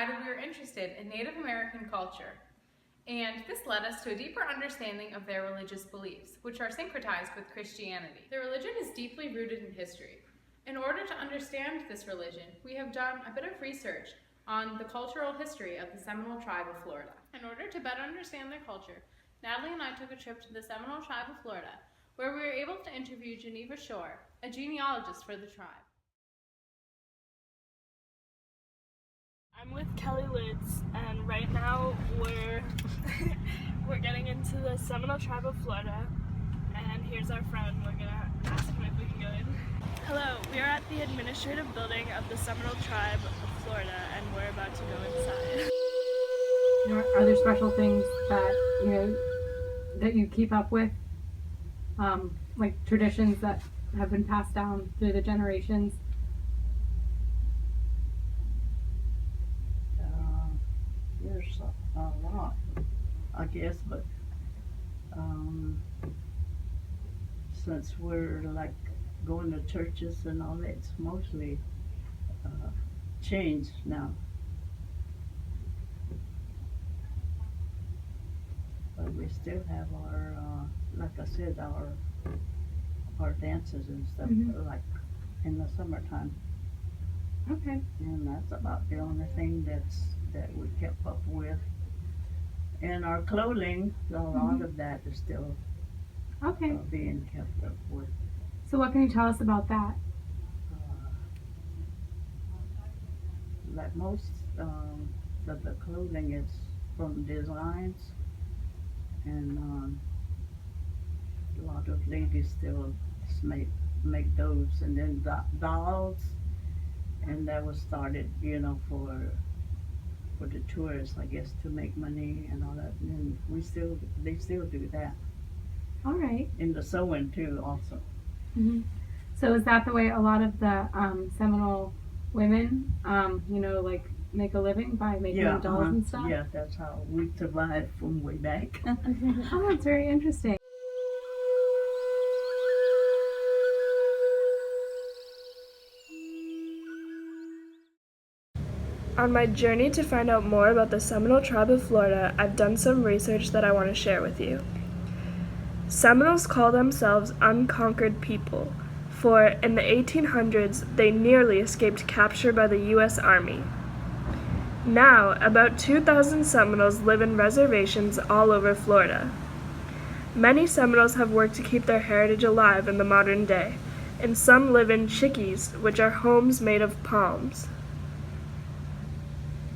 decided we were interested in Native American culture, and this led us to a deeper understanding of their religious beliefs, which are syncretized with Christianity. Their religion is deeply rooted in history. In order to understand this religion, we have done a bit of research on the cultural history of the Seminole Tribe of Florida. In order to better understand their culture, Natalie and I took a trip to the Seminole Tribe of Florida, where we were able to interview Geneva Shore, a genealogist for the tribe. I'm with Kelly Litz, and right now we're getting into the Seminole Tribe of Florida, and here's our friend. We're gonna ask him if we can go in. Hello, we are at the administrative building of the Seminole Tribe of Florida, and we're about to go inside. Are there special things that that you keep up with, like traditions that have been passed down through the generations? There's a lot, I guess, but since we're like going to churches and all that, it's mostly changed now. But we still have our, like I said, our dances and stuff, like in the summertime. Okay. And that's about the only thing that we kept up with. And our clothing, a lot of that is still being kept up with. So what can you tell us about that? Like most of the clothing is from designs, and a lot of ladies still make those, and then dolls, and that was started, for the tourists, I guess, to make money and all that. And they still do that. All right. In the sewing too, also. Mm-hmm. So is that the way a lot of the Seminole women, like make a living by making dolls and stuff? Yeah, that's how we survived from way back. Oh, that's very interesting. On my journey to find out more about the Seminole Tribe of Florida, I've done some research that I want to share with you. Seminoles call themselves unconquered people, for in the 1800s they nearly escaped capture by the U.S. Army. Now, about 2,000 Seminoles live in reservations all over Florida. Many Seminoles have worked to keep their heritage alive in the modern day, and some live in chickees, which are homes made of palms.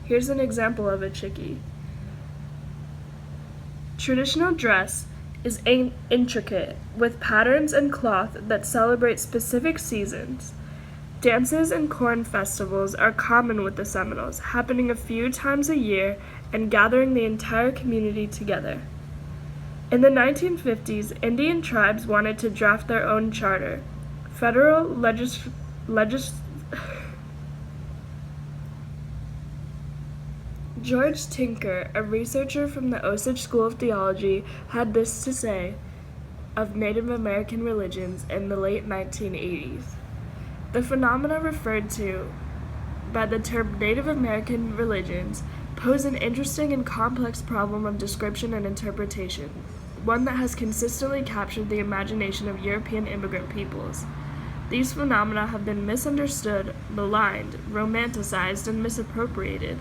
Here's an example of a chickee. Traditional dress is intricate, with patterns and cloth that celebrate specific seasons. Dances and corn festivals are common with the Seminoles, happening a few times a year and gathering the entire community together. In the 1950s, Indian tribes wanted to draft their own charter. Federal George Tinker, a researcher from the Osage School of Theology, had this to say of Native American religions in the late 1980s. The phenomena referred to by the term Native American religions pose an interesting and complex problem of description and interpretation, one that has consistently captured the imagination of European immigrant peoples. These phenomena have been misunderstood, maligned, romanticized, and misappropriated.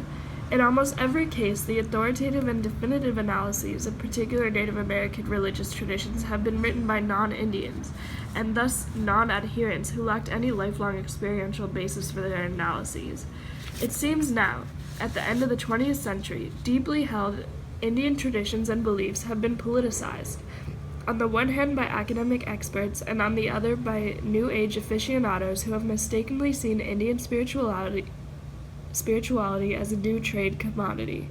In almost every case, the authoritative and definitive analyses of particular Native American religious traditions have been written by non-Indians, and thus non-adherents who lacked any lifelong experiential basis for their analyses. It seems now, at the end of the 20th century, deeply held Indian traditions and beliefs have been politicized, on the one hand by academic experts, and on the other by New Age aficionados who have mistakenly seen Indian spirituality as a new trade commodity.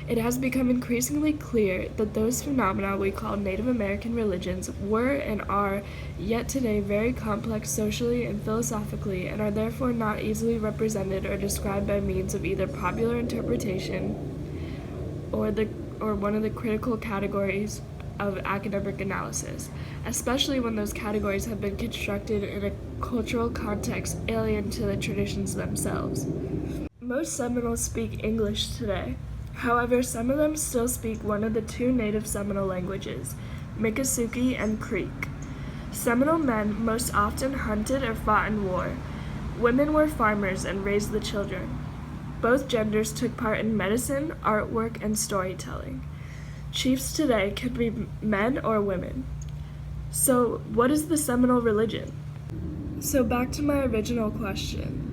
It has become increasingly clear that those phenomena we call Native American religions were and are yet today very complex socially and philosophically, and are therefore not easily represented or described by means of either popular interpretation or one of the critical categories of academic analysis, especially when those categories have been constructed in a cultural context alien to the traditions themselves. Most Seminoles speak English today. However, some of them still speak one of the two native Seminole languages, Miccosukee and Creek. Seminole men most often hunted or fought in war. Women were farmers and raised the children. Both genders took part in medicine, artwork, and storytelling. Chiefs today could be men or women. So, what is the Seminole religion? So back to my original question.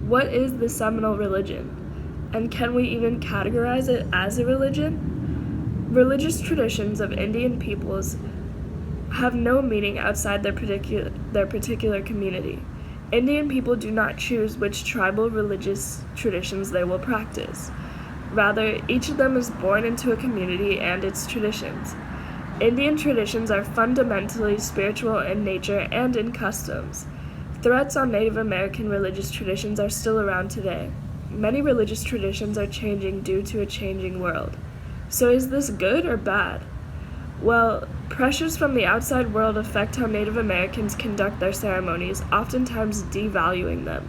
What is the Seminole religion? And can we even categorize it as a religion? Religious traditions of Indian peoples have no meaning outside their particular community. Indian people do not choose which tribal religious traditions they will practice. Rather, each of them is born into a community and its traditions. Indian traditions are fundamentally spiritual in nature and in customs. Threats on Native American religious traditions are still around today. Many religious traditions are changing due to a changing world. So is this good or bad? Well, pressures from the outside world affect how Native Americans conduct their ceremonies, oftentimes devaluing them.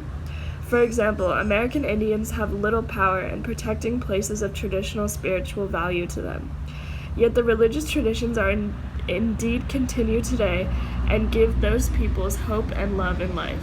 For example, American Indians have little power in protecting places of traditional spiritual value to them. Yet the religious traditions are indeed continue today and give those peoples hope and love in life.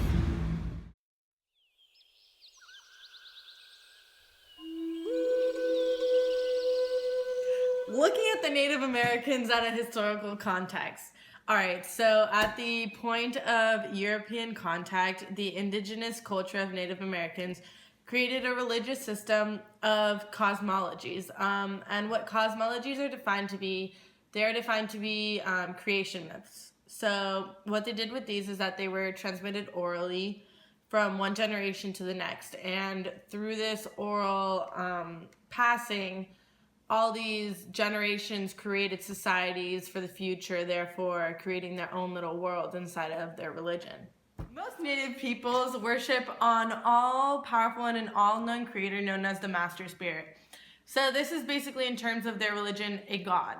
Looking at the Native Americans at a historical context. All right, so at the point of European contact, the indigenous culture of Native Americans created a religious system of cosmologies. And what cosmologies are defined to be, they're defined to be creation myths. So what they did with these is that they were transmitted orally from one generation to the next. And through this oral passing, all these generations created societies for the future, therefore creating their own little world inside of their religion. Most Native peoples worship an all-powerful and an all-known creator known as the Master Spirit. So this is basically, in terms of their religion, a god.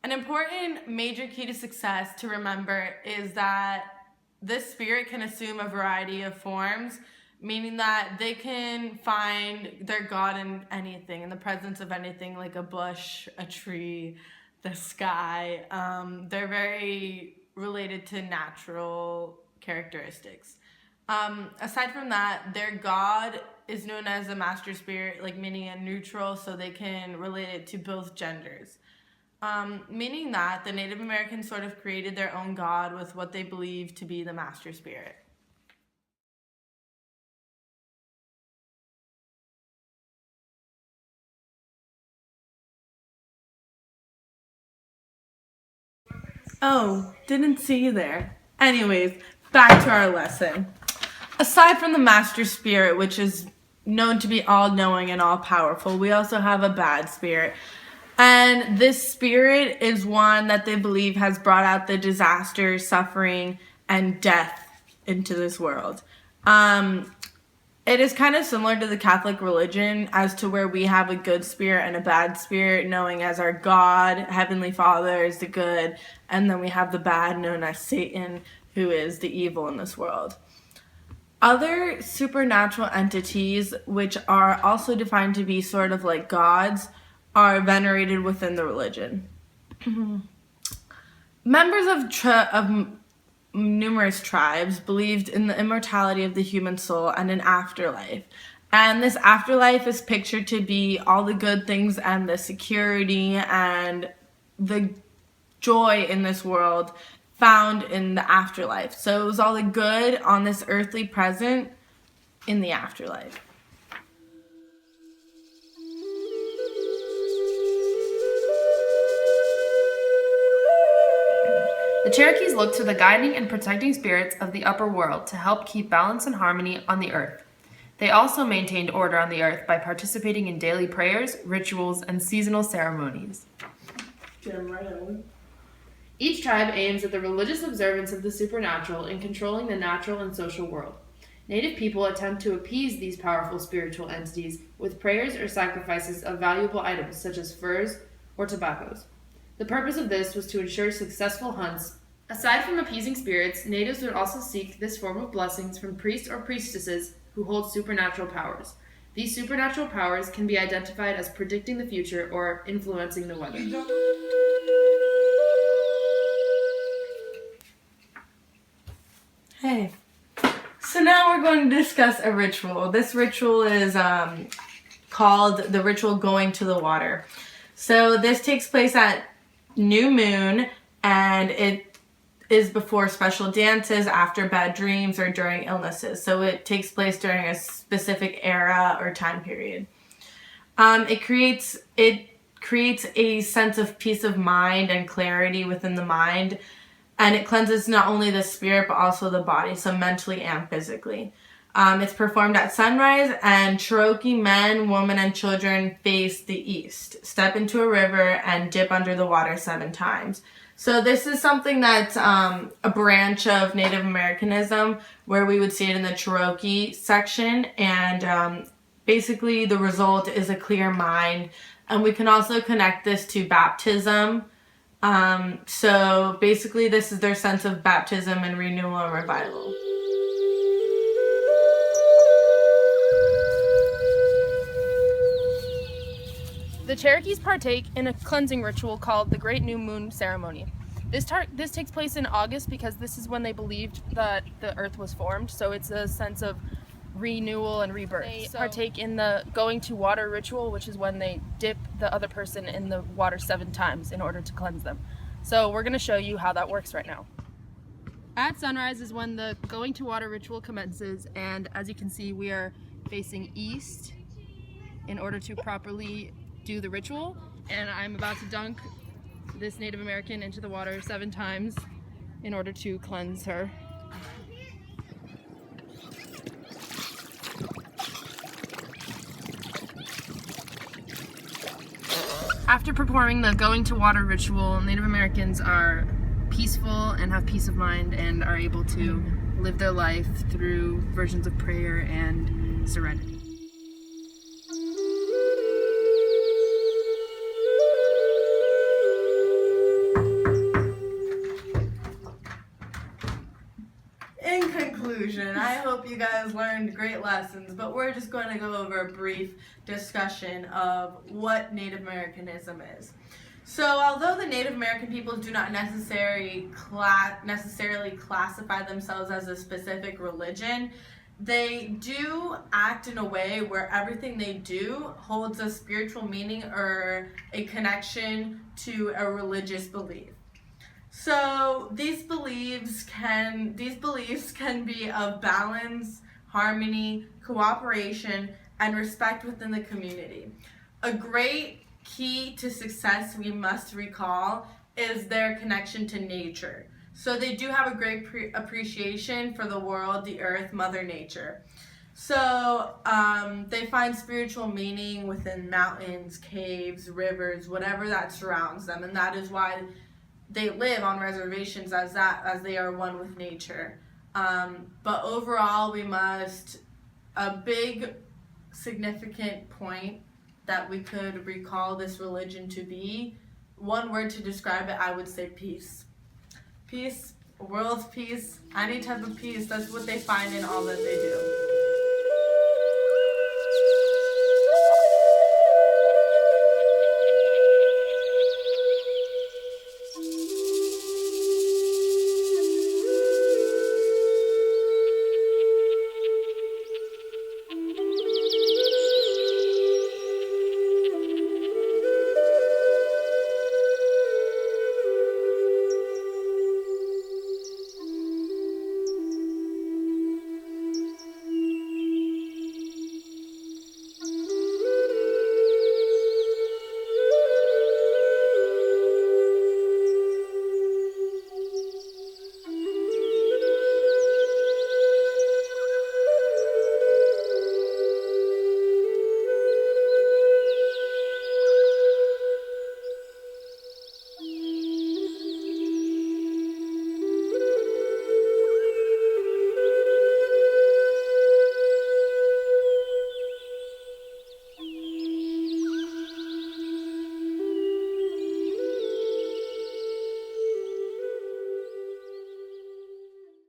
An important major key to success to remember is that this spirit can assume a variety of forms, meaning that they can find their God in anything, in the presence of anything, like a bush, a tree, the sky. They're very related to natural characteristics. Aside from that, their God is known as a master spirit, like meaning a neutral, so they can relate it to both genders. Meaning that the Native Americans sort of created their own God with what they believe to be the master spirit. Oh, didn't see you there. Anyways, back to our lesson. Aside from the master spirit, which is known to be all-knowing and all-powerful, we also have a bad spirit. And this spirit is one that they believe has brought out the disaster, suffering, and death into this world. It is kind of similar to the Catholic religion as to where we have a good spirit and a bad spirit, knowing as our God, Heavenly Father, is the good, and then we have the bad, known as Satan, who is the evil in this world. Other supernatural entities, which are also defined to be sort of like gods, are venerated within the religion. Members of numerous tribes believed in the immortality of the human soul and an afterlife. And this afterlife is pictured to be all the good things and the security and the joy in this world found in the afterlife. So it was all the good on this earthly present in the afterlife. The Cherokees looked to the guiding and protecting spirits of the upper world to help keep balance and harmony on the earth. They also maintained order on the earth by participating in daily prayers, rituals, and seasonal ceremonies. Each tribe aims at the religious observance of the supernatural in controlling the natural and social world. Native people attempt to appease these powerful spiritual entities with prayers or sacrifices of valuable items such as furs or tobaccos. The purpose of this was to ensure successful hunts. Aside from appeasing spirits, natives would also seek this form of blessings from priests or priestesses who hold supernatural powers. These supernatural powers can be identified as predicting the future or influencing the weather. Hey. So now we're going to discuss a ritual. This ritual is called the ritual going to the water. So this takes place at new moon, and it is before special dances, after bad dreams, or during illnesses. So it takes place during a specific era or time period. It creates a sense of peace of mind and clarity within the mind, and it cleanses not only the spirit but also the body, so mentally and physically. It's performed at sunrise, and Cherokee men, women, and children face the east, step into a river, and dip under the water 7 times. So this is something that's a branch of Native Americanism, where we would see it in the Cherokee section, and basically the result is a clear mind. And we can also connect this to baptism. So basically this is their sense of baptism and renewal and revival. The Cherokees partake in a cleansing ritual called the Great New Moon Ceremony. This takes place in August because this is when they believed that the earth was formed, so it's a sense of renewal and rebirth. They partake in the going to water ritual, which is when they dip the other person in the water 7 times in order to cleanse them. So we're going to show you how that works right now. At sunrise is when the going to water ritual commences, and as you can see, we are facing east in order to properly do the ritual, and I'm about to dunk this Native American into the water 7 times in order to cleanse her. After performing the going to water ritual, Native Americans are peaceful and have peace of mind and are able to live their life through versions of prayer and serenity. In conclusion, I hope you guys learned great lessons, but we're just going to go over a brief discussion of what Native Americanism is. So, although the Native American people do not necessarily classify themselves as a specific religion, they do act in a way where everything they do holds a spiritual meaning or a connection to a religious belief. So these beliefs can be of balance, harmony, cooperation, and respect within the community. A great key to success we must recall is their connection to nature. So they do have a great appreciation for the world, the earth, Mother Nature. So they find spiritual meaning within mountains, caves, rivers, whatever that surrounds them, and that is why they live on reservations as they are one with nature. But overall, a big significant point that we could recall this religion to be, one word to describe it, I would say peace. Peace, world peace, any type of peace, that's what they find in all that they do.